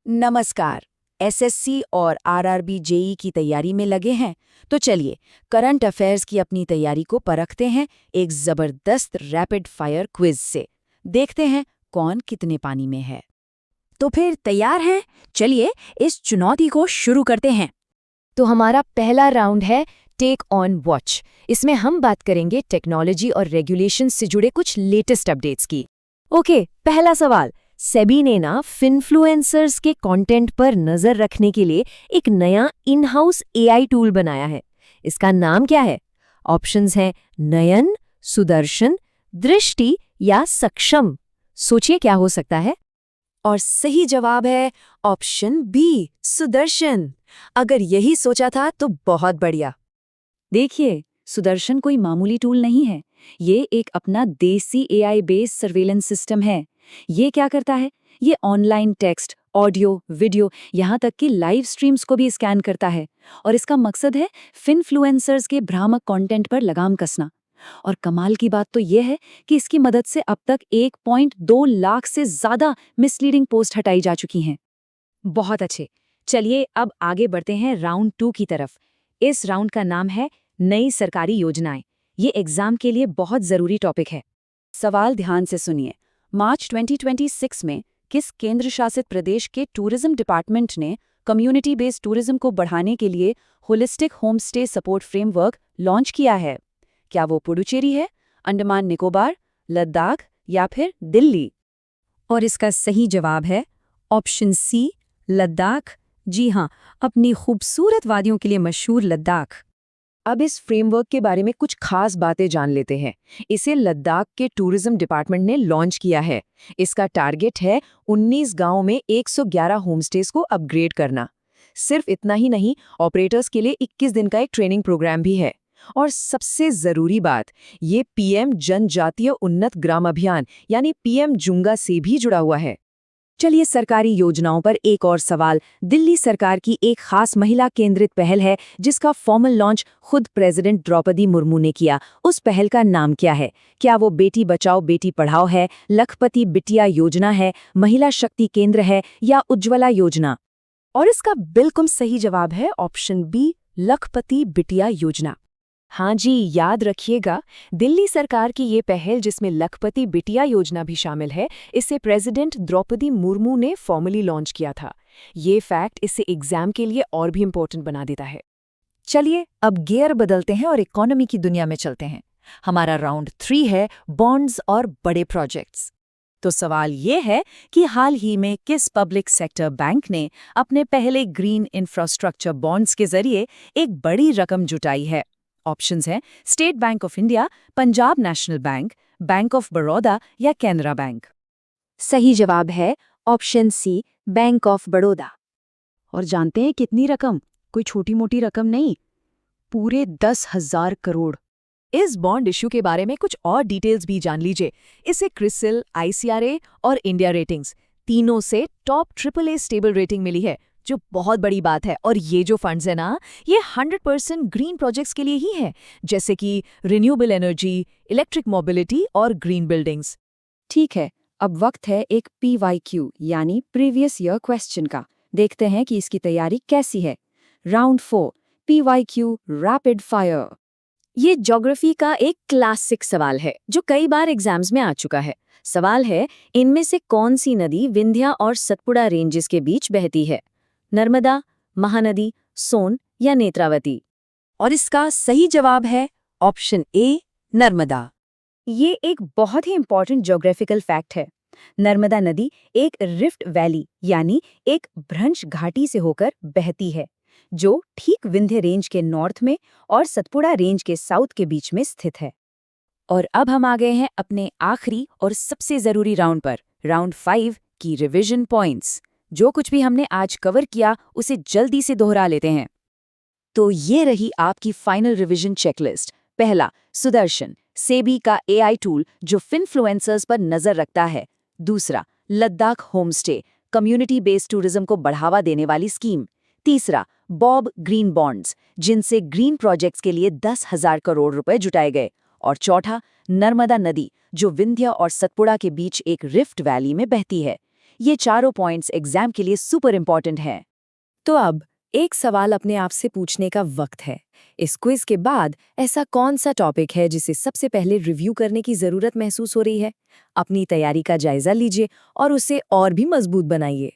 नमस्कार। एसएससी और RRB JE की तैयारी में लगे हैं तो चलिए करंट अफेयर्स की अपनी तैयारी को परखते हैं एक जबरदस्त रैपिड फायर क्विज से। देखते हैं कौन कितने पानी में है। तो फिर तैयार हैं? चलिए इस चुनौती को शुरू करते हैं। तो हमारा पहला राउंड है टेक ऑन वॉच। इसमें हम बात करेंगे टेक्नोलॉजी और रेगुलेशन से जुड़े कुछ लेटेस्ट अपडेट्स की। ओके, पहला सवाल। सेबी ने ना फिन्फ्लुएंसर्स के कंटेंट पर नजर रखने के लिए एक नया इन हाउस एआई टूल बनाया है। इसका नाम क्या है? ऑप्शंस हैं नयन, सुदर्शन, दृष्टि या सक्षम। सोचिए क्या हो सकता है। और सही जवाब है ऑप्शन बी, सुदर्शन। अगर यही सोचा था तो बहुत बढ़िया। देखिए, सुदर्शन कोई मामूली टूल नहीं है। ये एक अपना देसी एआई बेस्ड सर्वेलेंस सिस्टम है। ये क्या करता है? ये ऑनलाइन टेक्स्ट, ऑडियो, वीडियो, यहाँ तक कि लाइव स्ट्रीम्स को भी स्कैन करता है। और इसका मकसद है फिन्फ्लुएंसर्स के भ्रामक कंटेंट पर लगाम कसना। और कमाल की बात तो ये है कि इसकी मदद से अब तक 1.2 लाख से ज्यादा मिसलीडिंग पोस्ट हटाई जा चुकी हैं। बहुत अच्छे। चलिए अब आगे बढ़ते हैं राउंड 2 की तरफ। इस राउंड का नाम है नई सरकारी योजनाएं। ये एग्जाम के लिए बहुत जरूरी टॉपिक है। सवाल ध्यान से सुनिए। मार्च 2026 में किस केंद्र शासित प्रदेश के टूरिज्म डिपार्टमेंट ने कम्युनिटी बेस्ड टूरिज्म को बढ़ाने के लिए holistic home stay support framework launch किया है? क्या वो पुडुचेरी है, अंडमान निकोबार, लद्दाख या फिर दिल्ली? और इसका सही जवाब है ऑप्शन सी, लद्दाख। जी हाँ, अपनी खूबसूरत वादियों के लिए मशहूर लद्दाख। अब इस फ्रेमवर्क के बारे में कुछ खास बातें जान लेते हैं। इसे लद्दाख के टूरिज्म डिपार्टमेंट ने लॉन्च किया है। इसका टारगेट है 19 गांवों में 111 होमस्टेज को अपग्रेड करना। सिर्फ इतना ही नहीं, ऑपरेटर्स के लिए 21 दिन का एक ट्रेनिंग प्रोग्राम भी है। और सबसे जरूरी बात, ये पीएम जनजातीय उन्नत ग्राम अभियान यानी पीएम जुंगा से भी जुड़ा हुआ है। चलिए सरकारी योजनाओं पर एक और सवाल। दिल्ली सरकार की एक खास महिला केंद्रित पहल है जिसका फॉर्मल लॉन्च खुद प्रेसिडेंट द्रौपदी मुर्मू ने किया। उस पहल का नाम क्या है? क्या वो बेटी बचाओ बेटी पढ़ाओ है, लखपति बिटिया योजना है, महिला शक्ति केंद्र है या उज्ज्वला योजना? और इसका बिल्कुल सही जवाब है ऑप्शन बी, लखपति बिटिया योजना। हाँ जी, याद रखिएगा, दिल्ली सरकार की ये पहल जिसमें लखपति बिटिया योजना भी शामिल है, इसे प्रेसिडेंट द्रौपदी मुर्मू ने फॉर्मली लॉन्च किया था। ये फैक्ट इसे एग्जाम के लिए और भी इम्पोर्टेंट बना देता है। चलिए अब गियर बदलते हैं और इकोनॉमी की दुनिया में चलते हैं। हमारा राउंड 3 है बॉन्ड्स और बड़े प्रोजेक्ट्स। तो सवाल ये है कि हाल ही में किस पब्लिक सेक्टर बैंक ने अपने पहले ग्रीन इंफ्रास्ट्रक्चर बॉन्ड्स के जरिए एक बड़ी रकम जुटाई है? ऑप्शंस हैं State Bank of India, Punjab National Bank, Bank of Baroda या कैनरा बैंक। सही जवाब है option C, Bank of Baroda. और जानते हैं कितनी रकम? कोई छोटी मोटी रकम नहीं, पूरे 10,000 करोड़। इस बॉन्ड इश्यू के बारे में कुछ और डिटेल्स भी जान लीजिए। इसे क्रिसिल, आईसीआरए और इंडिया रेटिंग्स तीनों से टॉप AAA स्टेबल रेटिंग मिली है, जो बहुत बड़ी बात है। और ये जो फंड्स है ना, ये 100% ग्रीन प्रोजेक्ट्स के लिए ही है, जैसे कि रिन्यूएबल एनर्जी, इलेक्ट्रिक मोबिलिटी और ग्रीन बिल्डिंग्स। ठीक है, अब वक्त है एक PYQ यानी प्रीवियस ईयर क्वेश्चन का। देखते हैं कि इसकी तैयारी कैसी है। Round 4 PYQ rapid fire. ये ज्योग्राफी का एक क्लासिक सवाल है जो कई बार एग्जाम्स में आ चुका है। सवाल है, इनमें से कौन सी नदी विंध्या और सतपुड़ा रेंजेस के बीच बहती है? नर्मदा, महानदी, सोन या नेत्रावती? और इसका सही जवाब है ऑप्शन ए, नर्मदा। ये एक बहुत ही इंपॉर्टेंट ज्योग्राफिकल फैक्ट है। नर्मदा नदी एक रिफ्ट वैली यानी एक भ्रंश घाटी से होकर बहती है, जो ठीक विंध्य रेंज के नॉर्थ में और सतपुड़ा रेंज के साउथ के बीच में स्थित है। और अब हम आ गए हैं अपने आखिरी और सबसे जरूरी राउंड पर, राउंड 5 की रिवीजन पॉइंट्स। जो कुछ भी हमने आज कवर किया उसे जल्दी से दोहरा लेते हैं। तो ये रही आपकी फाइनल रिवीजन चेकलिस्ट। पहला, सुदर्शन, सेबी का एआई टूल जो फिन्फ्लुएंसर्स पर नजर रखता है। दूसरा, Ladakh homestay, community based tourism को बढ़ावा देने वाली स्कीम। तीसरा, बॉब ग्रीन बॉन्ड्स, जिनसे ग्रीन प्रोजेक्ट्स के लिए 10,000 करोड़ रुपए जुटाए गए। और चौथा, नर्मदा नदी, जो विंध्य और सतपुड़ा के बीच एक रिफ्ट वैली में बहती है। ये चारों पॉइंट्स एग्जाम के लिए सुपर इंपॉर्टेंट हैं। तो अब एक सवाल अपने आप से पूछने का वक्त है। इस क्विज के बाद ऐसा कौन सा टॉपिक है जिसे सबसे पहले रिव्यू करने की जरूरत महसूस हो रही है? अपनी तैयारी का जायजा लीजिए और उसे और भी मजबूत बनाइए।